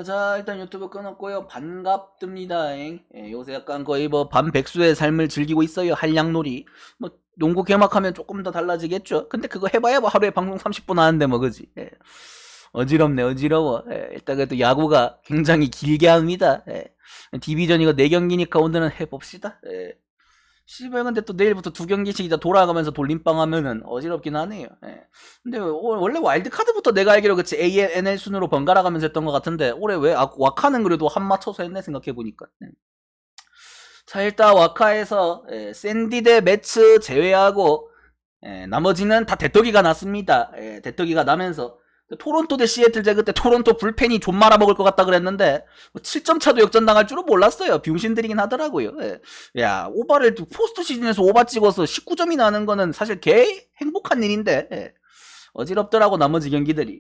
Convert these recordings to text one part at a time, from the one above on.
자, 일단 유튜브 끊었고요. 반갑습니다. 요새 약간 거의 뭐 반백수의 삶을 즐기고 있어요. 한량놀이. 뭐 농구 개막하면 조금 더 달라지겠죠. 근데 그거 해봐야 뭐 하루에 방송 30분 하는데 뭐 그지. 어지럽네, 어지러워. 일단 그래도 야구가 굉장히 길게 합니다. 디비전 이거 4경기니까 오늘은 해봅시다. 씨발 근데 또 내일부터 2경기씩 이제 돌아가면서 돌림빵 하면은 어지럽긴 하네요. 근데 원래 와일드카드부터 내가 알기로 그치 ANL 순으로 번갈아 가면서 했던 것 같은데 올해 왜 와카는 그래도 한 맞춰서 했네 생각해보니까. 자, 일단 와카에서 샌디 대 매츠 제외하고 나머지는 다 대떡이가 났습니다. 대떡이가 나면서 토론토 대 시애틀 그때 토론토 불펜이 좀 말아먹을 것 같다 그랬는데 7점 차도 역전당할 줄은 몰랐어요. 병신들이긴 하더라고요. 야, 오바를 포스트 시즌에서 오바 찍어서 19점이 나는 거는 사실 개 행복한 일인데 어지럽더라고 나머지 경기들이.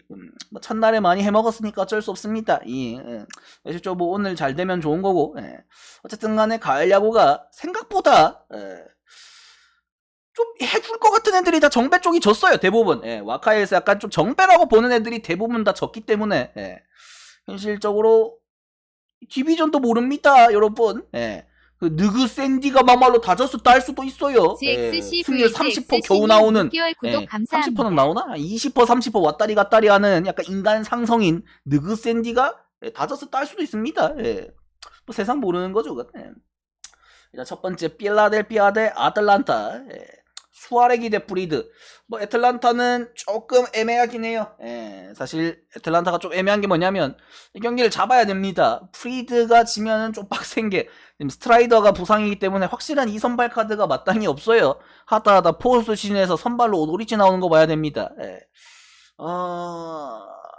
뭐 첫날에 많이 해먹었으니까 어쩔 수 없습니다. 실제로 뭐 오늘 잘 되면 좋은 거고. 어쨌든 간에 가을 야구가 생각보다 좀 해줄 것 같은 애들이 다 정배 쪽이 졌어요. 대부분. 와카에서 약간 좀 정배라고 보는 애들이 대부분 다 졌기 때문에 현실적으로 디비전도 모릅니다, 여러분. 그 느그 샌디가 막말로 다 졌었다 할 수도 있어요. 승률 30% 겨우 나오는 30%는 나오나? 20% 30% 왔다리 갔다리 하는 약간 인간 상성인 느그 샌디가 다 졌었다 할 수도 있습니다. 뭐 세상 모르는 거죠. 일단 첫 번째 필라델피아 대 아틀란타. 수아레기 대 프리드. 뭐 애틀란타는 조금 애매하긴 해요. 사실 애틀란타가 좀 애매한 게 뭐냐면 이 경기를 잡아야 됩니다. 프리드가 지면은 좀 빡센 게 스트라이더가 부상이기 때문에 확실한 2선발 카드가 마땅히 없어요. 하다 포스트 시즌에서 선발로 오도리치 나오는 거 봐야 됩니다.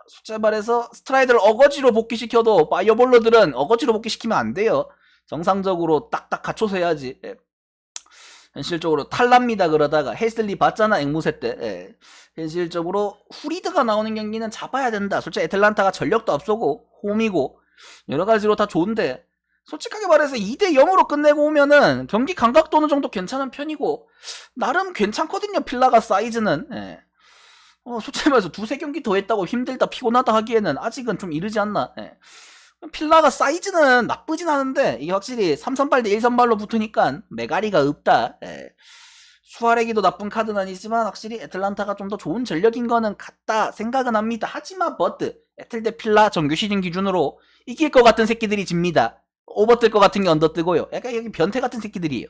솔직히 말해서 스트라이더를 어거지로 복귀시켜도 파이어볼러들은 어거지로 복귀시키면 안 돼요. 정상적으로 딱딱 갖춰서 해야지. 현실적으로 탈납니다. 그러다가 헬슬리 봤잖아 앵무새 때. 현실적으로 후리드가 나오는 경기는 잡아야 된다. 솔직히 애틀란타가 전력도 앞서고 홈이고 여러가지로 다 좋은데 솔직하게 말해서 2대0으로 끝내고 오면은 경기 감각도 어느 정도 괜찮은 편이고 나름 괜찮거든요. 필라가 사이즈는. 솔직히 말해서 2-3경기 더 했다고 힘들다 피곤하다 하기에는 아직은 좀 이르지 않나. 필라가 사이즈는 나쁘진 않은데 이게 확실히 3선발 대 1선발로 붙으니까 메가리가 없다. 수아레기도 나쁜 카드는 아니지만 확실히 애틀란타가 좀 더 좋은 전력인 거는 같다 생각은 합니다. 하지만 버트 애틀 대 필라 정규 시즌 기준으로 이길 것 같은 새끼들이 집니다. 오버 뜰 것 같은 게 언더 뜨고요. 약간 여기 변태 같은 새끼들이에요.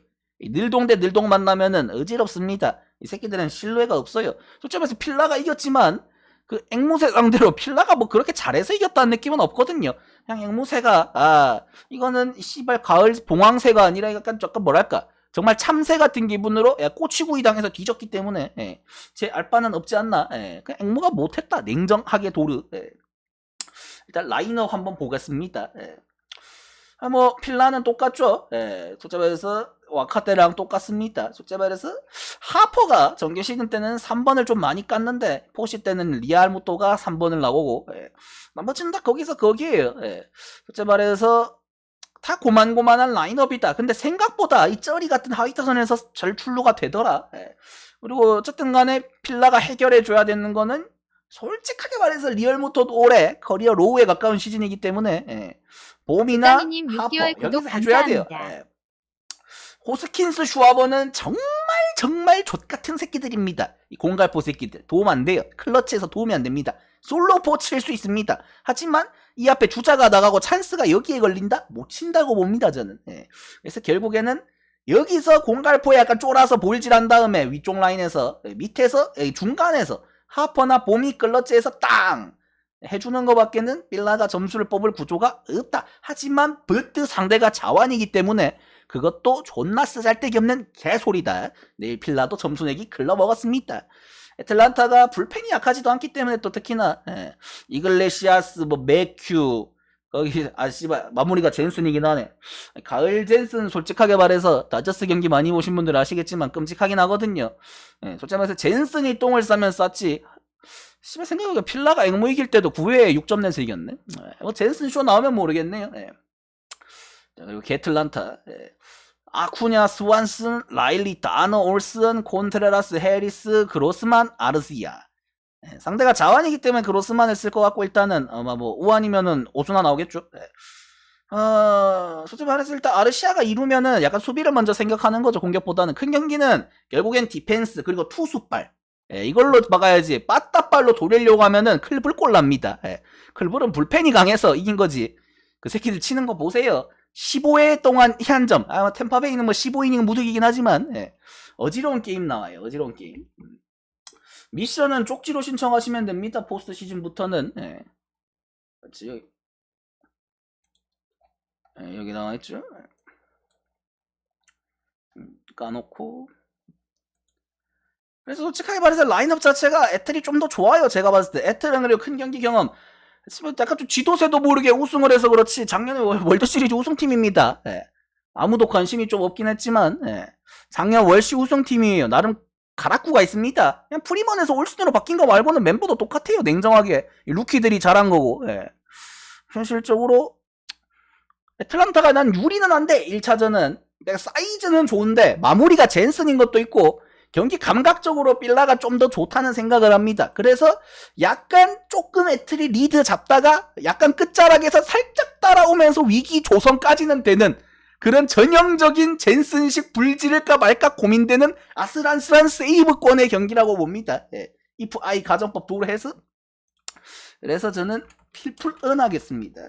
늘동 대 늘동 만나면은 어지럽습니다. 이 새끼들은 신뢰가 없어요. 솔직히 말해서 필라가 이겼지만 그 앵무새 상대로 필라가 뭐 그렇게 잘해서 이겼다는 느낌은 없거든요. 그냥 앵무새가 이거는 씨발 가을 봉황새가 아니라 약간 조금 뭐랄까 정말 참새 같은 기분으로 꼬치구이 당해서 뒤졌기 때문에 제 알바는 없지 않나. 그냥 앵무가 못했다 냉정하게 도르. 일단 라인업 한번 보겠습니다. 뭐 필라는 똑같죠. 솔직히 말해서 와카 때랑 똑같습니다. 솔직히 말해서 하퍼가 정규 시즌 때는 3번을 좀 많이 깠는데 포시 때는 리알무토가 3번을 나오고 나머지는 다 거기서 거기에요. 솔직히 말해서 다 고만고만한 라인업이다. 근데 생각보다 이 쩌리 같은 하위타선에서 잘 출루가 되더라. 그리고 어쨌든 간에 필라가 해결해줘야 되는 거는 솔직하게 말해서 리얼모토도 올해 커리어 로우에 가까운 시즌이기 때문에 봄이나 부장님 하퍼 6개월 구독 여기서 해줘야 돼요. 감사합니다. 호스킨스 슈아버는 정말 족같은 새끼들입니다. 이 공갈포 새끼들 도움 안 돼요. 클러치에서 도움이 안 됩니다. 솔로포 칠 수 있습니다. 하지만 이 앞에 주자가 나가고 찬스가 여기에 걸린다? 못 친다고 봅니다 저는. 그래서 결국에는 여기서 공갈포에 약간 쫄아서 볼질한 다음에 위쪽 라인에서 밑에서 중간에서 하퍼나 봄이 클러치에서 땅 해주는 것밖에는 빌라가 점수를 뽑을 구조가 없다. 하지만 버트 상대가 자완이기 때문에 그것도 존나 쓰잘데기 없는 개소리다. 내일 필라도 점수 내기 글러먹었습니다. 애틀란타가 불펜이 약하지도 않기 때문에 또 특히나 이글레시아스 뭐 맥큐 거기 씨발 마무리가 젠슨이긴 하네. 가을 젠슨 솔직하게 말해서 다저스 경기 많이 보신 분들 아시겠지만 끔찍하긴 하거든요. 솔직히 말해서 젠슨이 똥을 싸면 쌌지 씨발 생각해보니까 필라가 앵무 이길 때도 9회에 6점 내서 이겼네. 뭐 젠슨 쇼 나오면 모르겠네요. 그리고 게틀란타 아쿠냐, 스완슨, 라일리, 다너, 올슨, 콘트레라스, 해리스, 그로스만, 아르시아. 상대가 자완이기 때문에 그로스만을 쓸 것 같고 일단은 아마 뭐 우완이면은 오수나 나오겠죠. 솔직히 말해서 일단 아르시아가 이루면은 약간 수비를 먼저 생각하는 거죠. 공격보다는. 큰 경기는 결국엔 디펜스 그리고 투수발 이걸로 막아야지. 빠따발로 돌리려고 하면은 클불 꼴납니다. 클불은 불펜이 강해서 이긴 거지. 그 새끼들 치는 거 보세요. 15회 동안 희한점. 템파베이는 뭐 15이닝 무득이긴 하지만 어지러운 게임 나와요. 어지러운 게임. 미션은 쪽지로 신청하시면 됩니다. 포스트 시즌부터는. 그렇지. 여기 나와있죠. 까놓고. 그래서 솔직하게 말해서 라인업 자체가 에틀이 좀 더 좋아요. 제가 봤을 때. 에틀은 그리고 큰 경기 경험. 약간 좀 지도새도 모르게 우승을 해서 그렇지. 작년에 월드시리즈 우승팀입니다. 아무도 관심이 좀 없긴 했지만 작년 월시 우승팀이에요. 나름 가락구가 있습니다. 그냥 프리먼에서 올스타로 바뀐 거 말고는 멤버도 똑같아요. 냉정하게. 루키들이 잘한 거고. 현실적으로 애틀란타가 난 유리는 한데 1차전은 사이즈는 좋은데 마무리가 젠슨인 것도 있고 경기 감각적으로 빌라가 좀 더 좋다는 생각을 합니다. 그래서 약간 조금 애틀이 리드 잡다가 약간 끝자락에서 살짝 따라오면서 위기 조성까지는 되는 그런 전형적인 젠슨식 불지를까 말까 고민되는 아슬아슬한 세이브권의 경기라고 봅니다. if I 가정법 도로 해서 그래서 저는 필풀 은하겠습니다.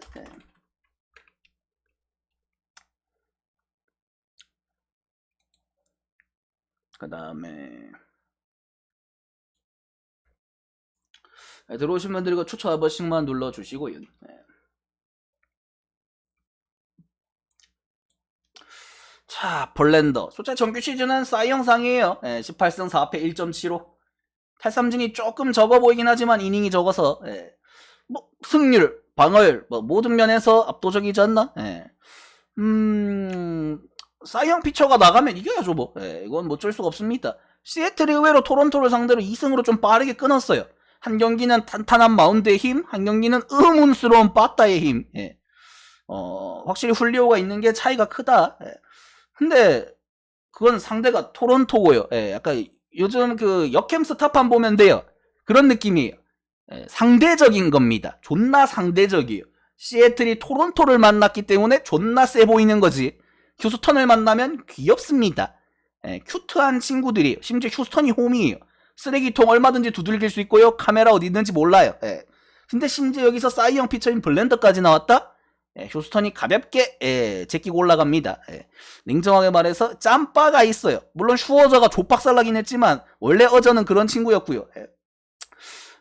그 다음에 들어오신 분들 이거 추천 한 번씩만 눌러주시고요. 자, 벌렌더. 솔직히 정규 시즌은 싸이 영상이에요. 18승 4패 1.75. 탈삼진이 조금 적어 보이긴 하지만 이닝이 적어서 뭐 승률, 방어율 뭐 모든 면에서 압도적이지 않나? 싸이형 피처가 나가면 이겨야죠 뭐. 이건 뭐 어쩔 수가 없습니다. 시애틀이 의외로 토론토를 상대로 2승으로 좀 빠르게 끊었어요. 한 경기는 탄탄한 마운드의 힘, 한 경기는 의문스러운 빠따의 힘. 확실히 훌리오가 있는 게 차이가 크다. 근데 그건 상대가 토론토고요. 약간 요즘 그 역캠 스타판 보면 돼요. 그런 느낌이에요. 상대적인 겁니다. 존나 상대적이에요. 시애틀이 토론토를 만났기 때문에 존나 세 보이는 거지. 휴스턴을 만나면 귀엽습니다. 큐트한 친구들이에요. 심지어 휴스턴이 홈이에요. 쓰레기통 얼마든지 두들길 수 있고요. 카메라 어디 있는지 몰라요. 근데 심지어 여기서 싸이형 피처인 블렌더까지 나왔다? 휴스턴이 가볍게 제끼고 올라갑니다. 냉정하게 말해서 짬바가 있어요. 물론 슈어저가 족박살나긴 했지만 원래 어저는 그런 친구였고요.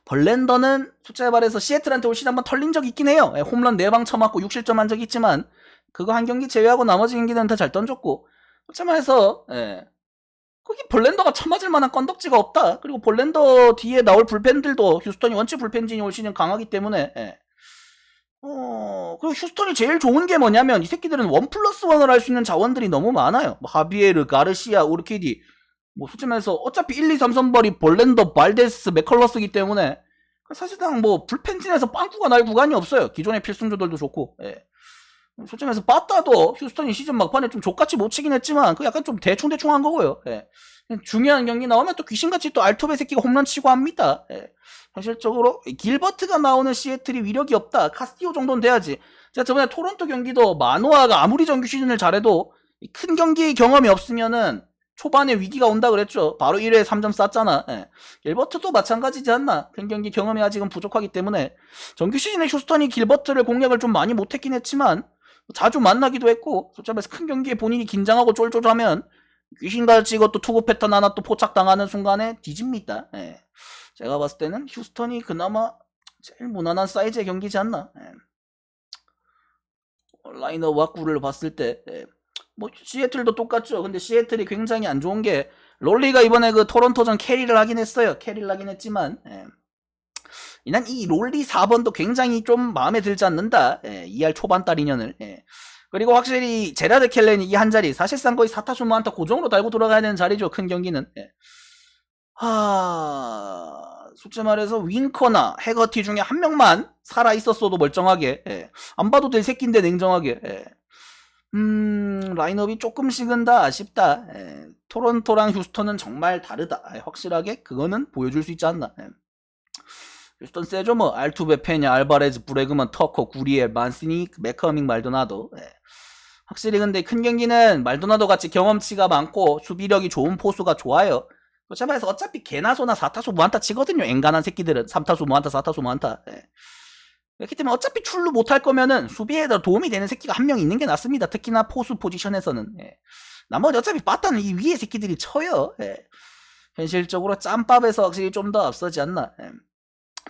벌렌더는 솔직히 말해서 시애틀한테 올 시즌 한번 털린 적이 있긴 해요. 홈런 4방 쳐맞고 6실점 한 적이 있지만 그거 한 경기 제외하고 나머지 경기는 다 잘 던졌고 솔직히 말해서 거기 벌렌더가 쳐맞을 만한 건덕지가 없다. 그리고 벌렌더 뒤에 나올 불펜들도 휴스턴이 원체 불펜진이 올 시즌 강하기 때문에 그리고 휴스턴이 제일 좋은 게 뭐냐면 이 새끼들은 1+1을 할 수 있는 자원들이 너무 많아요. 뭐 하비에르, 가르시아, 우르키디 뭐 솔직히 말해서 어차피 1, 2, 3선발이 벌렌더, 발데스, 맥컬러스기 때문에 사실상 뭐 불펜진에서 빵꾸가 날 구간이 없어요. 기존의 필승조들도 좋고 솔직히 말해서 빠따도 휴스턴이 시즌 막판에 좀 족같이 못 치긴 했지만 그 약간 좀 대충대충 한 거고요. 중요한 경기 나오면 또 귀신같이 또 알토베 새끼가 홈런 치고 합니다. 현실적으로 길버트가 나오는 시애틀이 위력이 없다. 카스티오 정도는 돼야지. 제가 저번에 토론토 경기도 마노아가 아무리 정규 시즌을 잘해도 큰 경기 경험이 없으면은 초반에 위기가 온다 그랬죠. 바로 1회에 3점 쌌잖아. 길버트도 마찬가지지 않나. 큰 경기 경험이 아직은 부족하기 때문에 정규 시즌에 휴스턴이 길버트를 공략을 좀 많이 못했긴 했지만 자주 만나기도 했고 솔직히 말해서 큰 경기에 본인이 긴장하고 쫄쫄하면 귀신같이 이것도 투구 패턴 하나 또 포착당하는 순간에 뒤집니다. 제가 봤을 때는 휴스턴이 그나마 제일 무난한 사이즈의 경기지 않나. 라이너 왁구를 봤을 때 뭐 시애틀도 똑같죠. 근데 시애틀이 굉장히 안 좋은 게 롤리가 이번에 그 토론토전 캐리를 하긴 했어요. 캐리를 하긴 했지만 난 이 롤리 4번도 굉장히 좀 마음에 들지 않는다. 2할 초반달 인연을. 그리고 확실히 제라드 켈렌이 이 한 자리 사실상 거의 4타수 무안타 고정으로 달고 돌아가야 되는 자리죠. 큰 경기는. 솔직히 말해서 윙커나 해거티 중에 한 명만 살아있었어도 멀쩡하게 안 봐도 될 새끼인데 냉정하게 라인업이 조금씩은 다 아쉽다. 토론토랑 휴스턴은 정말 다르다. 확실하게 그거는 보여줄 수 있지 않나. 휴스턴 세죠 뭐. 알투베, 페냐, 알바레즈, 브레그먼, 터커, 구리엘, 만시니, 맥커밍, 말도나도. 예. 확실히 근데 큰 경기는 말도나도 같이 경험치가 많고 수비력이 좋은 포수가 좋아요. 제발해서 어차피 개나 소나 4타수 무안타 치거든요. 앵간한 새끼들은 3타수 무안타 4타수 무안타. 예. 그렇기 때문에 어차피 출루 못할 거면은 수비에 더 도움이 되는 새끼가 한 명 있는 게 낫습니다. 특히나 포수 포지션에서는. 예. 나머지 어차피 빠따는 이 위에 새끼들이 쳐요. 예. 현실적으로 짬밥에서 확실히 좀 더 앞서지 않나. 예.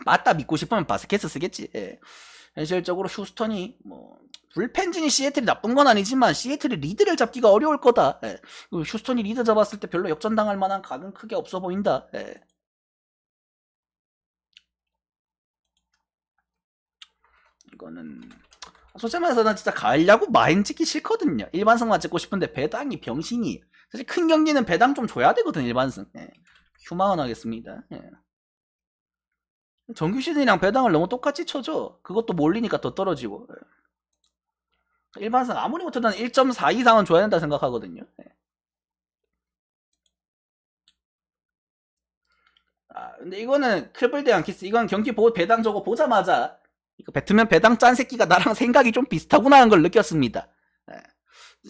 빠따 믿고 싶으면 바스켓스 쓰겠지. 예. 현실적으로 휴스턴이 뭐 불펜진이 시애틀이 나쁜 건 아니지만 시애틀이 리드를 잡기가 어려울 거다. 예. 휴스턴이 리드 잡았을 때 별로 역전당할 만한 각은 크게 없어 보인다. 예. 이거는 솔직히 말해서 난 진짜 가을 야구 마인 찍기 싫거든요. 일반승만 찍고 싶은데 배당이 병신이. 사실 큰 경기는 배당 좀 줘야 되거든 일반승. 예. 휴마원 하겠습니다. 예. 정규 시즌이랑 배당을 너무 똑같이 쳐줘. 그것도 몰리니까 더 떨어지고. 예. 일반승 아무리 못해도 1.4 이상은 줘야 된다 생각하거든요. 예. 근데 이거는 클블 대 양키스. 이건 경기 보고 배당 저거 보자마자 이거 배트맨 배당 짠 새끼가 나랑 생각이 좀 비슷하구나 하는 걸 느꼈습니다. 예.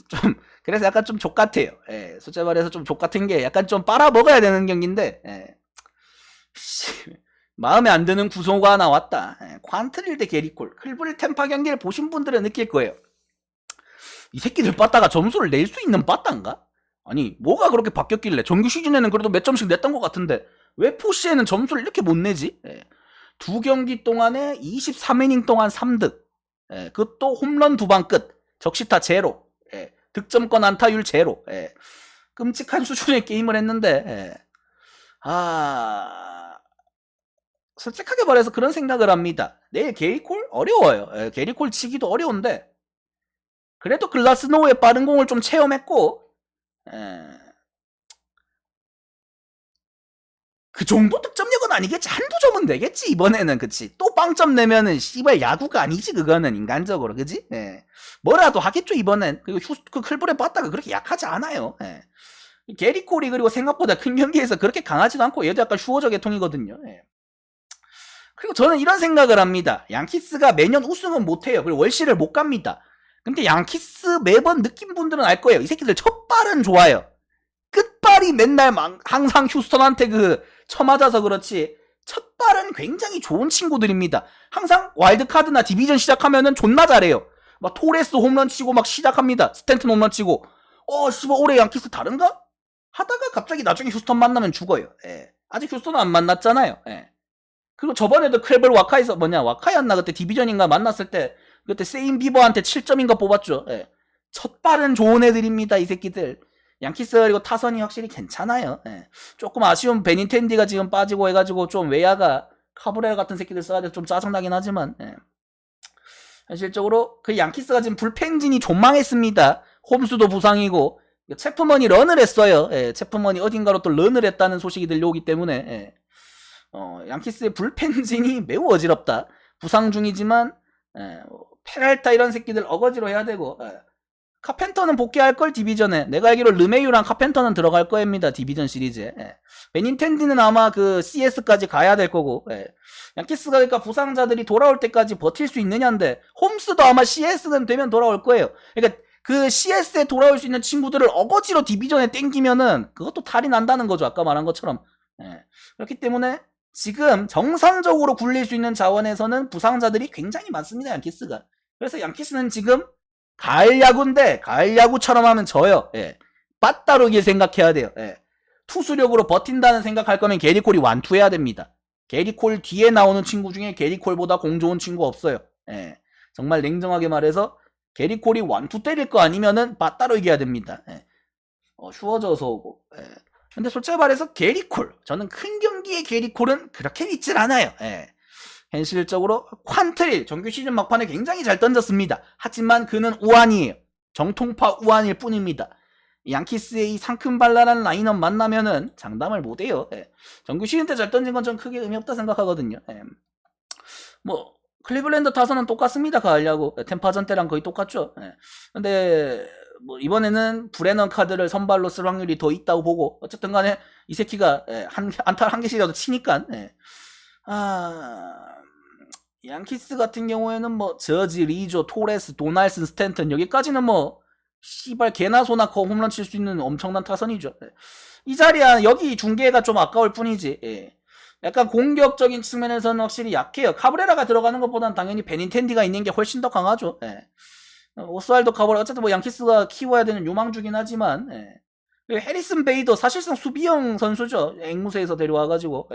좀 그래서 약간 좀 족같아요. 예. 솔직히 말해서 좀 족같은 게 약간 좀 빨아먹어야 되는 경기인데 예. 마음에 안 드는 구조가 나왔다. 예. 퀀트릴 대 게리콜. 클블 템파 경기를 보신 분들은 느낄 거예요. 이 새끼들 빠따가 점수를 낼 수 있는 빠따인가? 아니 뭐가 그렇게 바뀌었길래 정규 시즌에는 그래도 몇 점씩 냈던 것 같은데 왜 포시에는 점수를 이렇게 못 내지? 예. 두 경기 동안에 23이닝 동안 3득. 예. 그것도 홈런 2방 끝. 적시타 제로. 예. 득점권 안타율 제로. 예. 끔찍한 수준의 게임을 했는데 예. 솔직하게 말해서 그런 생각을 합니다. 내일 게리콜 어려워요. 예. 게리콜 치기도 어려운데 그래도 글라스노우의 빠른 공을 좀 체험했고 그 정도 득점력은 아니겠지. 한두 점은 내겠지 이번에는. 그치. 또 빵점 내면은 씨발 야구가 아니지 그거는 인간적으로. 그지? 예. 뭐라도 하겠죠 이번엔. 그리고 그 클블의 빠따가 그렇게 약하지 않아요. 예. 게리콜이 그리고 생각보다 큰 경기에서 그렇게 강하지도 않고 얘도 약간 슈어저 계통이거든요. 예. 그리고 저는 이런 생각을 합니다. 양키스가 매년 우승은 못해요. 그리고 월시를 못 갑니다. 근데 양키스 매번 느낀 분들은 알 거예요. 이 새끼들 첫 발은 좋아요. 끝발이 맨날 항상 휴스턴한테 쳐맞아서 그렇지 첫 발은 굉장히 좋은 친구들입니다. 항상 와일드카드나 디비전 시작하면은 존나 잘해요. 막 토레스 홈런 치고 막 시작합니다. 스탠튼 홈런 치고 씨발 올해 양키스 다른가? 하다가 갑자기 나중에 휴스턴 만나면 죽어요. 예. 아직 휴스턴은 안 만났잖아요. 예. 그리고 저번에도 크레블 와카에서 와카였나 그때 디비전인가 만났을 때 그때 세인 비버한테 7점인가 뽑았죠. 예. 첫 발은 좋은 애들입니다 이 새끼들. 양키스 그리고 타선이 확실히 괜찮아요. 예. 조금 아쉬운 베닌텐디가 지금 빠지고 해가지고 좀 외야가 카브레 같은 새끼들 써야 돼서 좀 짜증나긴 하지만 예. 현실적으로 그 양키스가 지금 불펜진이 존망했습니다. 홈수도 부상이고 체프먼이 런을 했어요. 예. 체프먼이 어딘가로 또 런을 했다는 소식이 들려오기 때문에 예. 양키스의 불펜진이 매우 어지럽다. 부상 중이지만 페랄타 이런 새끼들 어거지로 해야 되고 카펜터는 복귀할 걸 디비전에. 내가 알기로 르메유랑 카펜터는 들어갈 거입니다 디비전 시리즈에. 베닌텐디는 아마 그 CS까지 가야 될 거고. 양키스가 그러니까 부상자들이 돌아올 때까지 버틸 수 있느냐인데 홈스도 아마 CS는 되면 돌아올 거예요. 그러니까 그 CS에 돌아올 수 있는 친구들을 어거지로 디비전에 땡기면은 그것도 탈이 난다는 거죠. 아까 말한 것처럼. 그렇기 때문에 지금 정상적으로 굴릴 수 있는 자원에서는 부상자들이 굉장히 많습니다 양키스가. 그래서 양키스는 지금 가을 야구인데 가을 야구처럼 하면 져요. 예. 빠따르게 생각해야 돼요. 예. 투수력으로 버틴다는 생각할 거면 게리콜이 완투해야 됩니다. 게리콜 뒤에 나오는 친구 중에 게리콜보다 공 좋은 친구 없어요. 예. 정말 냉정하게 말해서 게리콜이 완투 때릴 거 아니면은 빠따로 이겨야 됩니다. 예. 쉬워져서 오고. 예. 근데 솔직히 말해서 게리콜, 저는 큰 경기의 게리콜은 그렇게 믿질 않아요. 예. 현실적으로 퀀트릴 정규 시즌 막판에 굉장히 잘 던졌습니다. 하지만 그는 우완이에요. 정통파 우완일 뿐입니다. 양키스의 이 상큼발랄한 라인업 만나면은 장담을 못해요. 예. 정규 시즌 때 잘 던진 건 전 크게 의미 없다 생각하거든요. 예. 뭐 클리블랜드 타선은 똑같습니다. 가을 야구 템파전 때랑 거의 똑같죠. 예. 근데 뭐 이번에는 브레넌 카드를 선발로 쓸 확률이 더 있다고 보고 어쨌든 간에 이 새끼가 안타 한 개씩이라도 치니까 양키스 같은 경우에는 뭐 저지, 리조, 토레스, 도날슨, 스탠턴 여기까지는 뭐 씨발 개나 소나 커 홈런 칠 수 있는 엄청난 타선이죠. 이 자리야 여기 중계가 좀 아까울 뿐이지. 예. 약간 공격적인 측면에서는 확실히 약해요. 카브레라가 들어가는 것보다는 당연히 베닌텐디가 있는 게 훨씬 더 강하죠. 예. 오스왈도 카브레라 어쨌든 뭐 양키스가 키워야 되는 요망주긴 하지만 해리슨 베이더 사실상 수비형 선수죠. 앵무새에서 데려와가지고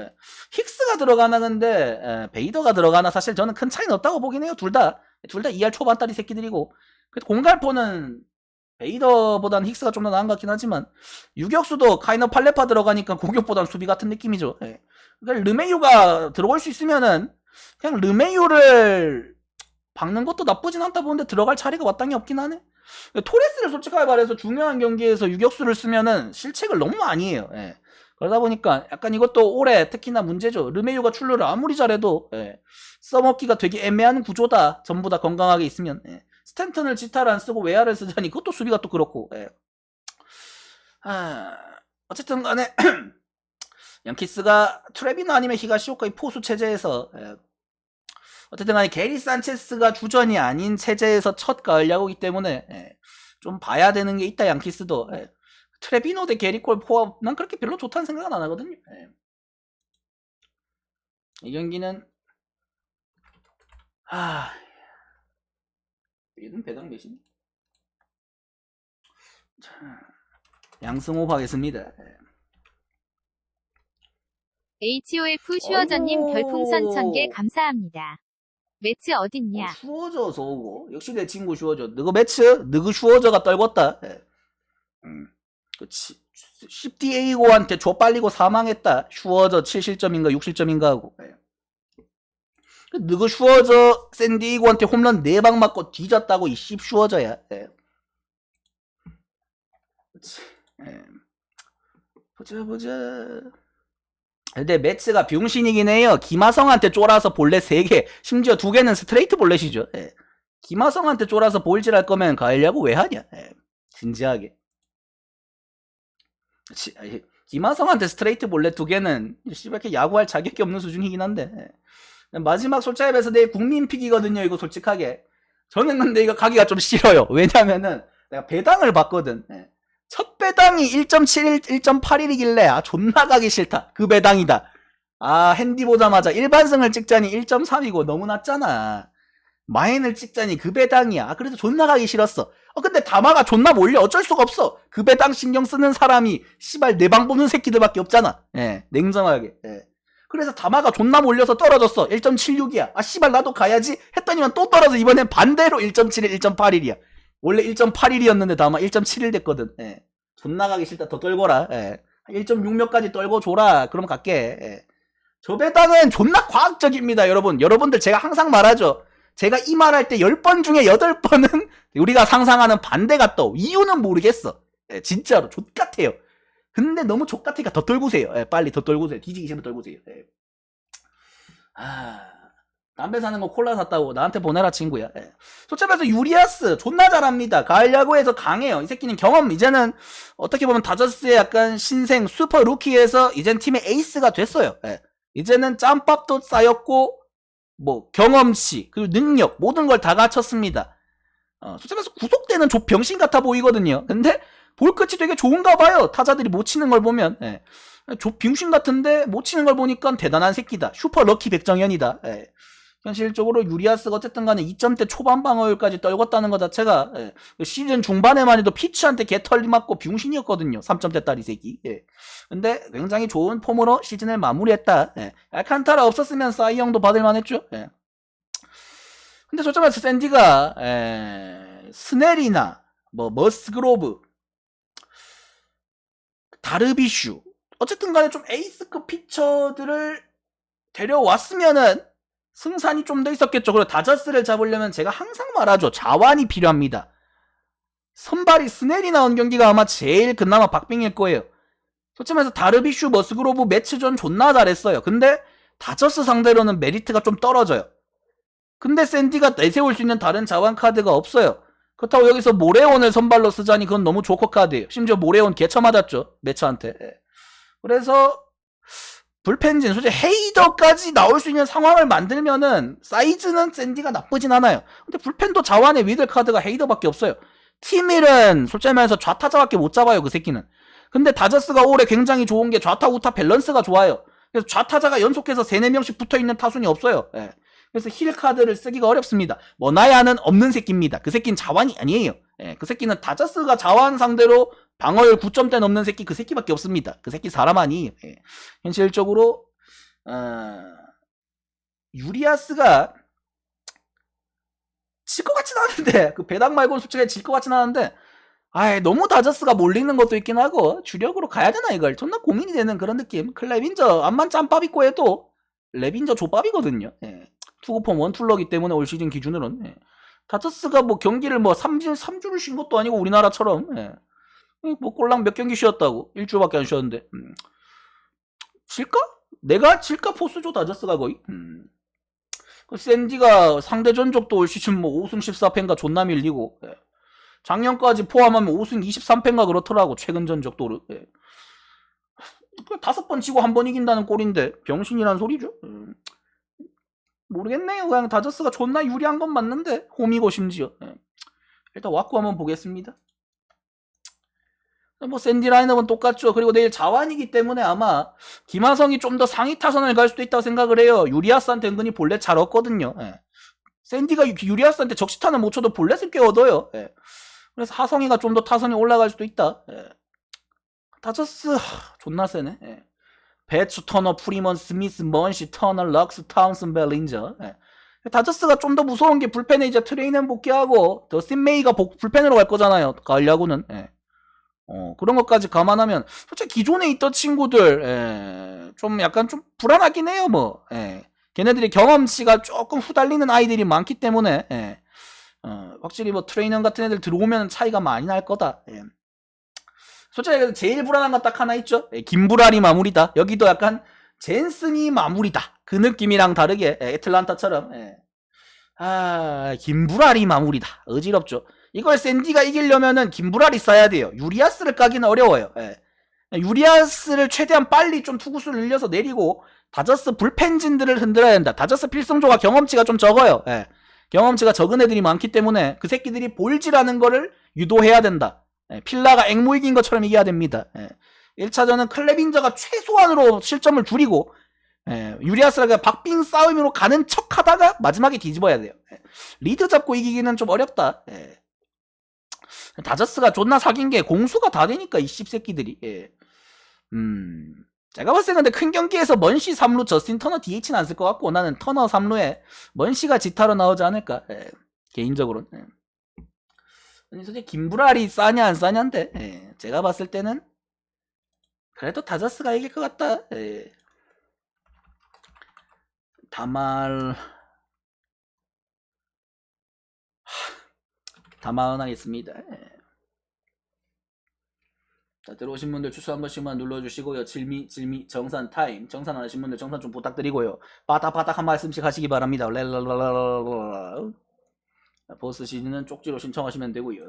힉스가 들어가나 근데 베이더가 들어가나 사실 저는 큰 차이는 없다고 보긴 해요. 둘 다 2할 초반짜리 새끼들이고 공갈포는 베이더보다는 힉스가 좀 더 나은 것 같긴 하지만 유격수도 카이너 팔레파 들어가니까 공격보다는 수비 같은 느낌이죠. 그러니까 르메유가 들어올 수 있으면은 그냥 르메유를 박는 것도 나쁘진 않다 보는데 들어갈 자리가 마땅히 없긴 하네. 토레스를 솔직하게 말해서 중요한 경기에서 유격수를 쓰면은 실책을 너무 많이 해요. 그러다 보니까 약간 이것도 올해 특히나 문제죠. 르메유가 출루를 아무리 잘해도 써먹기가 되게 애매한 구조다. 전부 다 건강하게 있으면. 스탠턴을 지타를 안 쓰고 외야를 쓰자니 그것도 수비가 또 그렇고. 어쨌든 간에 양키스가 트레비노 아니면 히가시오카의 포수 체제에서 어쨌든 간에 게리 산체스가 주전이 아닌 체제에서 첫 가을 야구이기 때문에 좀 봐야 되는 게 있다. 양키스도 트레비노 대 게리콜 포함 난 그렇게 별로 좋다는 생각은 안 하거든요. 이 경기는 얘는 배당 몇이니? 양승호 하겠습니다. HOF 슈어저님 별풍선 1000개 감사합니다. 매츠 어딨냐? 슈어저 서오고 역시 내 친구 슈어저. 너그 매츠? 너그 슈어저가 떨궜다. 그치. 10DA고한테 줘 빨리고 사망했다. 슈어저 7실점인가 6실점인가 하고. 너그 슈어저 샌디에이고한테 홈런 4방 맞고 뒤졌다고 이 씹 슈어저야. 그치. 보자. 근데 매츠가 병신이긴 해요. 김하성한테 쫄아서 볼넷 3개, 심지어 2개는 스트레이트 볼넷이죠. 김하성한테 쫄아서 볼질 할 거면 가을 야구 왜 하냐. 진지하게. 김하성한테 스트레이트 볼넷 2개는 씨발 이렇게 야구할 자격이 없는 수준이긴 한데. 마지막 솔차입에서 내 국민픽이거든요. 이거 솔직하게. 저는 근데 이거 가기가 좀 싫어요. 왜냐면은 내가 배당을 봤거든. 첫 배당이 1.71, 1.81이길래 존나 가기 싫다. 그 배당이다. 핸디 보자마자 일반승을 찍자니 1.3이고 너무 낮잖아. 마인을 찍자니 그 배당이야. 그래서 존나 가기 싫었어. 근데 다마가 존나 몰려. 어쩔 수가 없어. 그 배당 신경 쓰는 사람이 씨발 내 방 보는 새끼들밖에 없잖아. 냉정하게. 그래서 다마가 존나 몰려서 떨어졌어. 1.76이야. 씨발 나도 가야지 했더니만 또 떨어져. 이번엔 반대로 1.71, 1.81이야. 원래 1.81이었는데 다마 1.71 됐거든. 존나 가기 싫다. 더 떨궈라. 1.6 몇 가지 떨궈 줘라. 그럼 갈게. 저 배당은 존나 과학적입니다. 여러분들 제가 항상 말하죠. 제가 이 말할 때 10번 중에 8번은 우리가 상상하는 반대가 떠. 이유는 모르겠어. 진짜로 족같아요. 근데 너무 족같으니까 더 떨구세요. 빨리 더 떨구세요. 뒤지기 싫으면 떨구세요. 담배 사는 거 콜라 샀다고 나한테 보내라 친구야. 솔직히 말해서 유리아스 존나 잘합니다. 가을 야구에서 강해요. 이 새끼는 경험 이제는 어떻게 보면 다저스의 약간 신생 슈퍼 루키에서 이젠 팀의 에이스가 됐어요. 이제는 짬밥도 쌓였고 뭐 경험치 그리고 능력 모든 걸 다 갖췄습니다. 솔직히 말해서 구속되는 병신 같아 보이거든요. 근데 볼 끝이 되게 좋은가 봐요. 타자들이 못 치는 걸 보면. 병신 같은데 못 치는 걸 보니까 대단한 새끼다. 슈퍼 럭키 백정현이다. 현실적으로 유리아스가 어쨌든 간에 2점대 초반 방어율까지 떨궜다는 것 자체가 시즌 중반에만 해도 피츠한테 개털리 맞고 병신이었거든요. 3점대 딸 이 새끼. 근데 굉장히 좋은 폼으로 시즌을 마무리했다. 알칸타라 없었으면 싸이 형도 받을만 했죠. 근데 솔직히 말해서 샌디가 스넬이나 뭐 머스그로브 다르비슈 어쨌든 간에 좀 에이스급 피처들을 데려왔으면은 승산이 좀 더 있었겠죠. 그리고 다저스를 잡으려면 제가 항상 말하죠. 자완이 필요합니다. 선발이 스넬이 나온 경기가 아마 제일 그나마 박빙일 거예요. 솔직히 말해서 다르비슈, 머스그로브 매치전 존나 잘했어요. 근데 다저스 상대로는 메리트가 좀 떨어져요. 근데 샌디가 내세울 수 있는 다른 자완 카드가 없어요. 그렇다고 여기서 모레온을 선발로 쓰자니 그건 너무 조커 카드예요. 심지어 모레온 개처 맞았죠. 매처한테. 그래서 불펜진 솔직히 헤이더까지 나올 수 있는 상황을 만들면은 사이즈는 샌디가 나쁘진 않아요. 근데 불펜도 자완의 미들 카드가 헤이더밖에 없어요. 팀일은 솔직히 말해서 좌타자밖에 못 잡아요, 그 새끼는. 근데 다저스가 올해 굉장히 좋은 게 좌타 우타 밸런스가 좋아요. 그래서 좌타자가 연속해서 3, 4명씩 붙어있는 타순이 없어요. 예. 그래서 힐 카드를 쓰기가 어렵습니다. 머나야는 없는 새끼입니다. 그 새끼는 자완이 아니에요. 예. 그 새끼는 다저스가 자완 상대로 방어율 9점대 넘는 새끼 그 새끼밖에 없습니다. 그 새끼 사람 아니에요. 예. 현실적으로 유리아스가 질 것 같진 않은데 그 배당 말고는 솔직히 질 것 같진 않은데 너무 다저스가 몰리는 것도 있긴 하고 주력으로 가야 되나 이걸 존나 고민이 되는 그런 느낌. 클레빈저 암만 짬밥 있고 해도 레빈저 족밥이거든요. 예. 투구폼 원툴러기 때문에 올 시즌 기준으로는 예. 다저스가 뭐 경기를 뭐 3주를 쉰 것도 아니고 우리나라처럼 예. 뭐 꼴랑 몇 경기 쉬었다고 일주일밖에 안 쉬었는데 질까? 내가 질까 포스죠 다저스가 거의. 그 샌디가 상대 전적도 올 시즌 뭐 5승 14패인가 존나 밀리고 예. 작년까지 포함하면 5승 23패인가 그렇더라고 최근 전적도. 예. 5번 지고 1번 이긴다는 꼴인데 병신이란 소리죠. 모르겠네요. 그냥 다저스가 존나 유리한 건 맞는데 홈이고 심지어. 예. 일단 왁구 한번 보겠습니다. 뭐 샌디 라인업은 똑같죠. 그리고 내일 자완이기 때문에 아마 김하성이 좀 더 상위 타선을 갈 수도 있다고 생각을 해요. 유리아스한테 은근히 볼넷 잘 얻거든요. 예. 샌디가 유리아스한테 적시타는 못 쳐도 볼넷을 꽤 얻어요. 예. 그래서 하성이가 좀 더 타선이 올라갈 수도 있다. 예. 다저스 존나 세네. 예. 배츠, 터너, 프리먼, 스미스, 먼시, 터너, 럭스, 타운슨, 벨린저. 예. 다저스가 좀 더 무서운 게 불펜에 이제 트레이는 복귀하고 더스틴 메이가 불펜으로 갈 거잖아요. 가을 야구는. 예. 그런 것까지 감안하면 솔직히 기존에 있던 친구들 좀 약간 좀 불안하긴 해요. 뭐 걔네들이 경험치가 조금 후달리는 아이들이 많기 때문에 확실히 뭐 트레이너 같은 애들 들어오면 차이가 많이 날 거다. 솔직히 제일 불안한 건 딱 하나 있죠. 김브라리 마무리다. 여기도 약간 젠슨이 마무리다. 그 느낌이랑 다르게 애틀란타처럼 김브라리 마무리다. 어지럽죠. 이걸 샌디가 이기려면은 김브라리 써야 돼요. 유리아스를 까기는 어려워요. 유리아스를 최대한 빨리 좀 투구수를 늘려서 내리고 다저스 불펜진들을 흔들어야 된다. 다저스 필승조가 경험치가 좀 적어요. 경험치가 적은 애들이 많기 때문에 그 새끼들이 볼질하는 거를 유도해야 된다. 필라가 앵무 이긴 것처럼 이겨야 됩니다. 1차전은 클레빈저가 최소한으로 실점을 줄이고 유리아스가 박빙 싸움으로 가는 척 하다가 마지막에 뒤집어야 돼요. 리드 잡고 이기기는 좀 어렵다. 다저스가 존나 사귄 게 공수가 다 되니까 이 씹새끼들이. 제가 봤을 때 근데 큰 경기에서 먼시 3루 저스틴 터너 DH는 안 쓸 것 같고 나는 터너 3루에 먼시가 지타로 나오지 않을까 개인적으로는. 솔직히 김브라리 싸냐 안 싸냐인데 제가 봤을 때는 그래도 다저스가 이길 것 같다. 담아하겠습니다. 자, 들어오신 분들 추천 한 번씩만 눌러주시고요. 질미 정산 타임. 정산 안 하신 분들 정산 좀 부탁드리고요. 바닥바닥 한 말씀씩 하시기 바랍니다. 보스 시즌은 쪽지로 신청하시면 되고요.